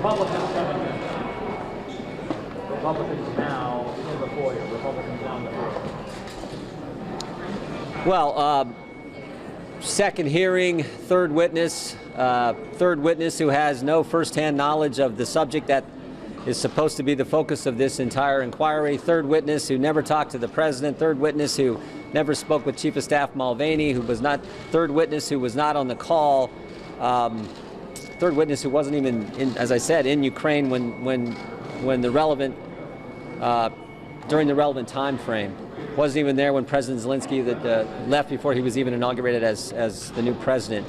Republicans coming in. Republicans now in the foyer. Republicans now in the foyer. Well, second hearing, third witness who has no firsthand knowledge of the subject that is supposed to be the focus of this entire inquiry, third witness who never talked to the president, third witness who never spoke with Chief of Staff Mulvaney, third witness who was not on the call, third witness who wasn't even, as I said, in Ukraine when the relevant, during the relevant time frame. Wasn't even there when President Zelensky left before he was even inaugurated as the new president.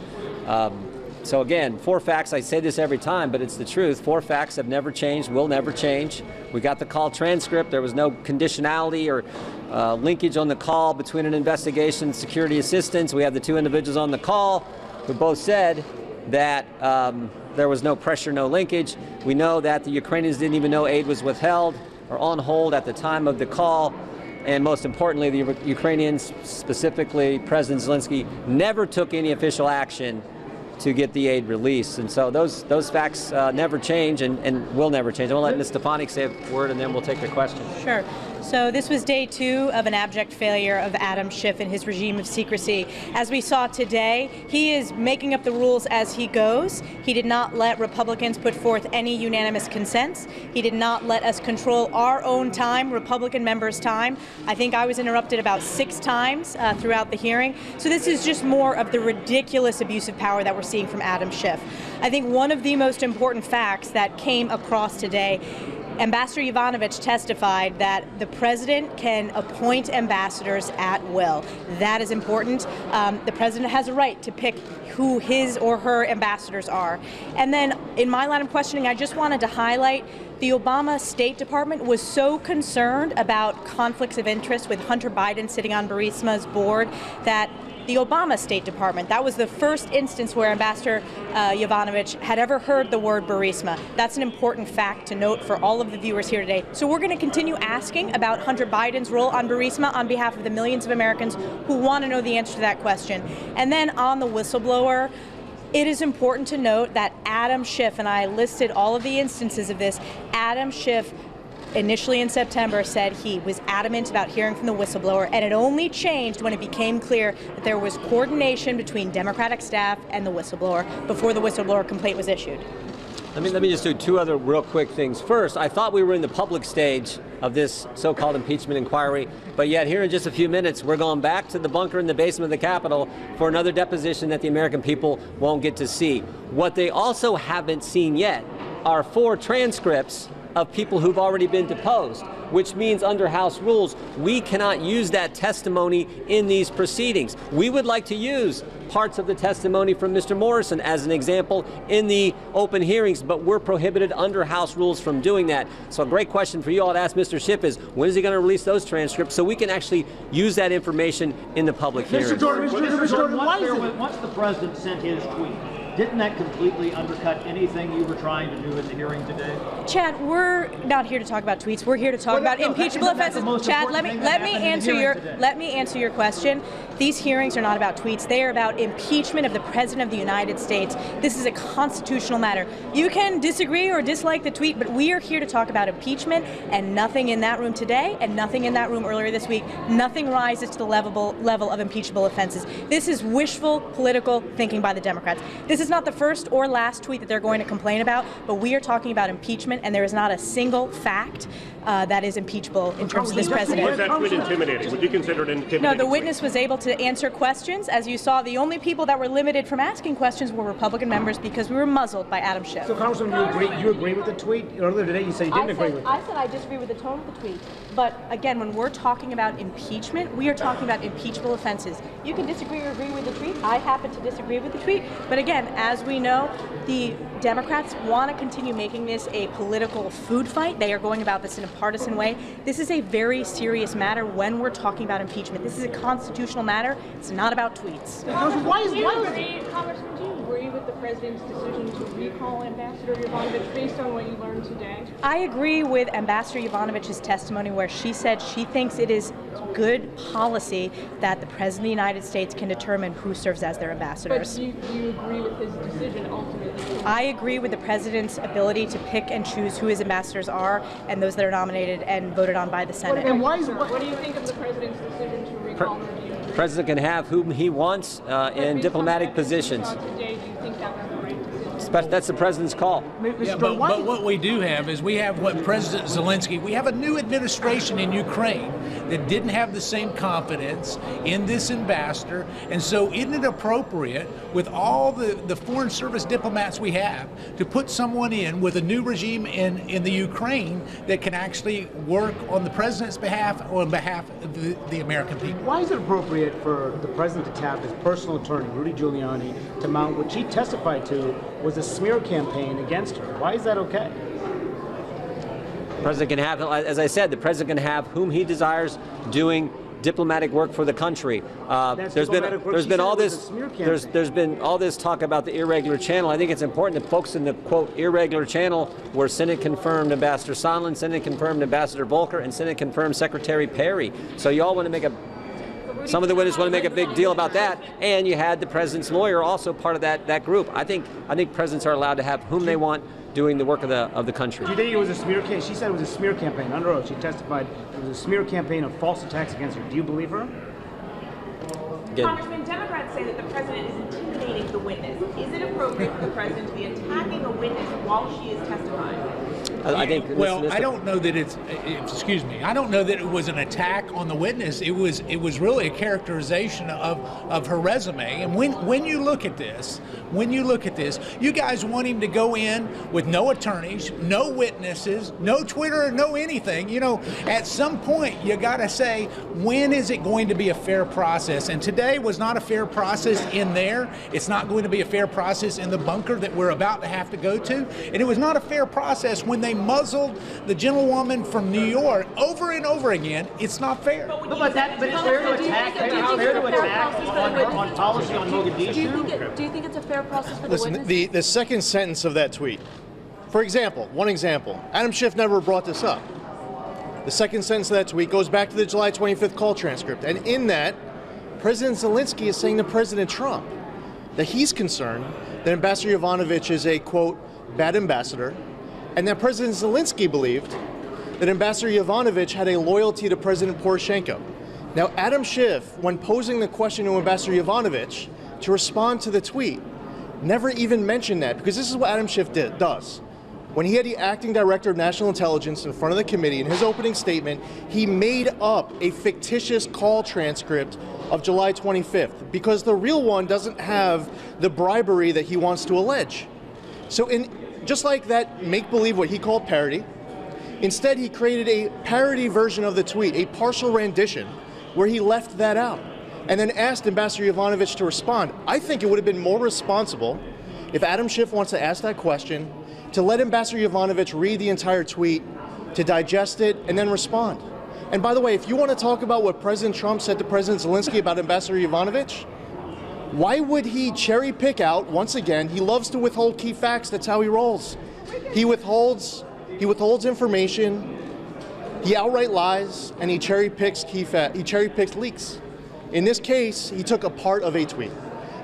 So again, 4 facts, I say this every time, but it's the truth. 4 facts have never changed, will never change. We got the call transcript. There was no conditionality or linkage on the call between an investigation and security assistance. We have the 2 individuals on the call who both said that there was no pressure, no linkage. We know that the Ukrainians didn't even know aid was withheld or on hold at the time of the call. And most importantly, the Ukrainians, specifically President Zelensky, never took any official action to get the aid released. And so those facts never change and will never change. I want to let Ms. Stefanik say a word and then we'll take the question. Sure. So this was day 2 of an abject failure of Adam Schiff and his regime of secrecy. As we saw today, he is making up the rules as he goes. He did not let Republicans put forth any unanimous consents. He did not let us control our own time, Republican members' time. I think I was interrupted about 6 times throughout the hearing. So this is just more of the ridiculous abuse of power that we're seeing from Adam Schiff. I think one of the most important facts that came across today, Ambassador Yovanovitch testified that the president can appoint ambassadors at will. That is important. The president has a right to pick who his or her ambassadors are. And then in my line of questioning, I just wanted to highlight the Obama State Department was so concerned about conflicts of interest with Hunter Biden sitting on Burisma's board that the Obama State Department, that was the first instance where Ambassador Yovanovitch had ever heard the word Burisma. That's an important fact to note for all of the viewers here today. So we're going to continue asking about Hunter Biden's role on Burisma on behalf of the millions of Americans who want to know the answer to that question. And then on the whistleblower, it is important to note that Adam Schiff, and I listed all of the instances of this, Adam Schiff initially in September said he was adamant about hearing from the whistleblower, and it only changed when it became clear that there was coordination between Democratic staff and the whistleblower before the whistleblower complaint was issued. Let me just do 2 other real quick things. First, I thought we were in the public stage of this so-called impeachment inquiry, but yet here in just a few minutes, we're going back to the bunker in the basement of the Capitol for another deposition that the American people won't get to see. What they also haven't seen yet are 4 transcripts of people who've already been deposed, which means under House rules, we cannot use that testimony in these proceedings. We would like to use parts of the testimony from Mr. Morrison as an example in the open hearings, but we're prohibited under House rules from doing that. So a great question for you all to ask Mr. Schiff is, when is he going to release those transcripts so we can actually use that information in the public hearings? Mr. Jordan, once the president sent his tweet, didn't that completely undercut anything you were trying to do in the hearing today? Chad, we're not here to talk about tweets. We're here to talk about impeachable offenses. Chad, let me answer your question. These hearings are not about tweets. They are about impeachment of the President of the United States. This is a constitutional matter. You can disagree or dislike the tweet, but we are here to talk about impeachment, and nothing in that room today and nothing in that room earlier this week, nothing rises to the level of impeachable offenses. This is wishful political thinking by the Democrats. This is not the first or last tweet that they're going to complain about, but we are talking about impeachment, and there is not a single fact that is impeachable in terms of this president. Was that tweet intimidating? Would you consider it intimidating? No, the witness was able to answer questions. As you saw, the only people that were limited from asking questions were Republican members because we were muzzled by Adam Schiff. So, Congresswoman, you agree with the tweet? Earlier today you said you didn't agree with it. I said I disagree with the tone of the tweet. But again, when we're talking about impeachment, we are talking about impeachable offenses. You can disagree or agree with the tweet. I happen to disagree with the tweet. But again, as we know, the Democrats want to continue making this a political food fight. They are going about this in a partisan way. This is a very serious matter when we're talking about impeachment. This is a constitutional matter. It's not about tweets. Congressman, Congressman, do you agree with the president's decision to recall Ambassador Yovanovitch based on what you learned today? I agree with Ambassador Yovanovitch's testimony where she said she thinks it is good policy that the President of the United States can determine who serves as their ambassadors. But do you agree with his decision ultimately? I agree with the President's ability to pick and choose who his ambassadors are and those that are nominated and voted on by the Senate. And why is What do you think of the president's decision to recall her? The president can have whom he wants in diplomatic positions. Today, do you think that was the right decision? That's the president's call. Yeah, but what we do have is we have what President Zelensky, we have a new administration in Ukraine that didn't have the same confidence in this ambassador. And so isn't it appropriate with all the Foreign Service diplomats we have to put someone in with a new regime in the Ukraine that can actually work on the president's behalf or on behalf of the American people? Why is it appropriate for the president to tap his personal attorney, Rudy Giuliani, to mount what she testified to was a smear campaign against her? Why is that okay? The president can have, as I said, the president can have whom he desires doing diplomatic work for the country. There's been all this talk about the irregular channel. I think it's important that folks in the quote irregular channel were Senate confirmed Ambassador Sondland, Senate confirmed Ambassador Volker, and Senate confirmed Secretary Perry. So you all want to make some of the witnesses want to make a big deal about that, and you had the president's lawyer also part of that group. I think presidents are allowed to have whom they want doing the work of the country. Do you think it was a smear case? She said it was a smear campaign. Under oath, she testified it was a smear campaign of false attacks against her. Do you believe her? Again, Congressman, Democrats say that the president is intimidating the witness. Is it appropriate for the president to be attacking a witness while she is testifying? I think. Well, I don't know that it's. Excuse me. I don't know that it was an attack on the witness. It was really a characterization of her resume. And when you look at this, you guys want him to go in with no attorneys, no witnesses, no Twitter, no anything. You know, at some point you got to say, when is it going to be a fair process? And today was not a fair process in there. It's not going to be a fair process in the bunker that we're about to have to go to. And it was not a fair process when they muzzled the gentlewoman from New York over and over again. It's not fair. But it's fair to attack. It's fair to attack on policy on Mogadishu. Do you think it's a fair process for the Listen, witness? the second sentence of that tweet. For example, one example. Adam Schiff never brought this up. The second sentence of that tweet goes back to the July 25th call transcript. And in that, President Zelensky is saying to President Trump that he's concerned that Ambassador Yovanovitch is a, quote, bad ambassador, and that President Zelensky believed that Ambassador Yovanovitch had a loyalty to President Poroshenko. Now, Adam Schiff, when posing the question to Ambassador Yovanovitch to respond to the tweet, never even mentioned that, because this is what Adam Schiff does. When he had the acting director of national intelligence in front of the committee, in his opening statement, he made up a fictitious call transcript of July 25th, because the real one doesn't have the bribery that he wants to allege. So just like that make-believe, what he called parody, instead he created a parody version of the tweet, a partial rendition, where he left that out, and then asked Ambassador Yovanovitch to respond. I think it would have been more responsible if Adam Schiff wants to ask that question, to let Ambassador Yovanovitch read the entire tweet, to digest it, and then respond. And by the way, if you want to talk about what President Trump said to President Zelensky about Ambassador Yovanovitch, why would he cherry pick out, once again, he loves to withhold key facts, that's how he rolls. He withholds information, he outright lies, and he cherry picks leaks. In this case, he took a part of a tweet.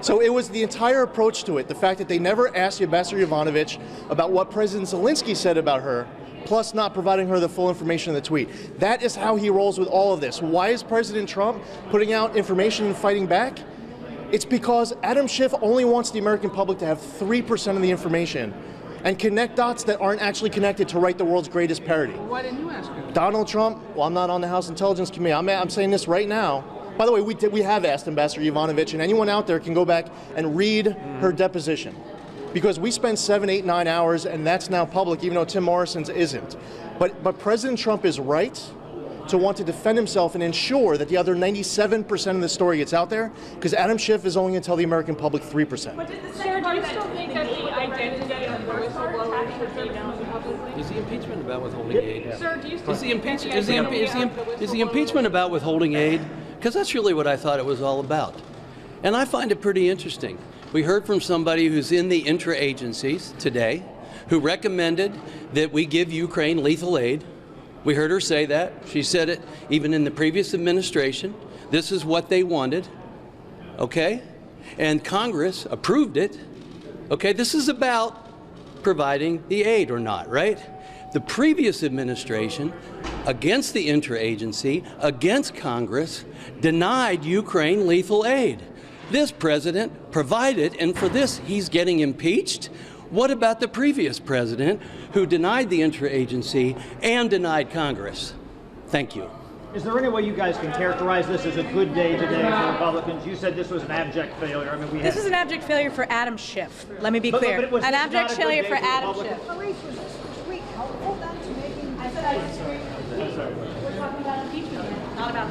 So it was the entire approach to it, the fact that they never asked Ambassador Yovanovitch about what President Zelensky said about her, plus not providing her the full information in the tweet. That is how he rolls with all of this. Why is President Trump putting out information and fighting back? It's because Adam Schiff only wants the American public to have 3% of the information and connect dots that aren't actually connected to write the world's greatest parody. Why didn't you ask him? Donald Trump, well, I'm not on the House Intelligence Committee. I'm saying this right now. By the way, we have asked Ambassador Yovanovitch, and anyone out there can go back and read her deposition. Because we spent 7, 8, 9 hours, and that's now public, even though Tim Morrison's isn't. But President Trump is right to want to defend himself and ensure that the other 97% of the story gets out there, because Adam Schiff is only going to tell the American public 3%. Sir, do you still think that the identity of the whistleblower should be known publicly? Is the impeachment about withholding aid? Sir, do you still Is the think that is the impeachment about withholding aid? Because that's really what I thought it was all about. And I find it pretty interesting. We heard from somebody who's in the intra-agencies today who recommended that we give Ukraine lethal aid. We heard her say that. She said it even in the previous administration. This is what they wanted, okay? And Congress approved it, okay? This is about providing the aid or not, right? The previous administration, against the interagency, against Congress, denied Ukraine lethal aid. This president provided, and for this he's getting impeached. What about the previous president who denied the interagency and denied Congress? Thank you. Is there any way you guys can characterize this as a good day today for Republicans? You said this was an abject failure. I mean, This was an abject failure for Adam Schiff. Let me be But clear. it was An not abject a good failure day for for Adam Republicans? Schiff. Elise, was this tweet helpful then to making... I said I disagree. We're talking about impeachment, not about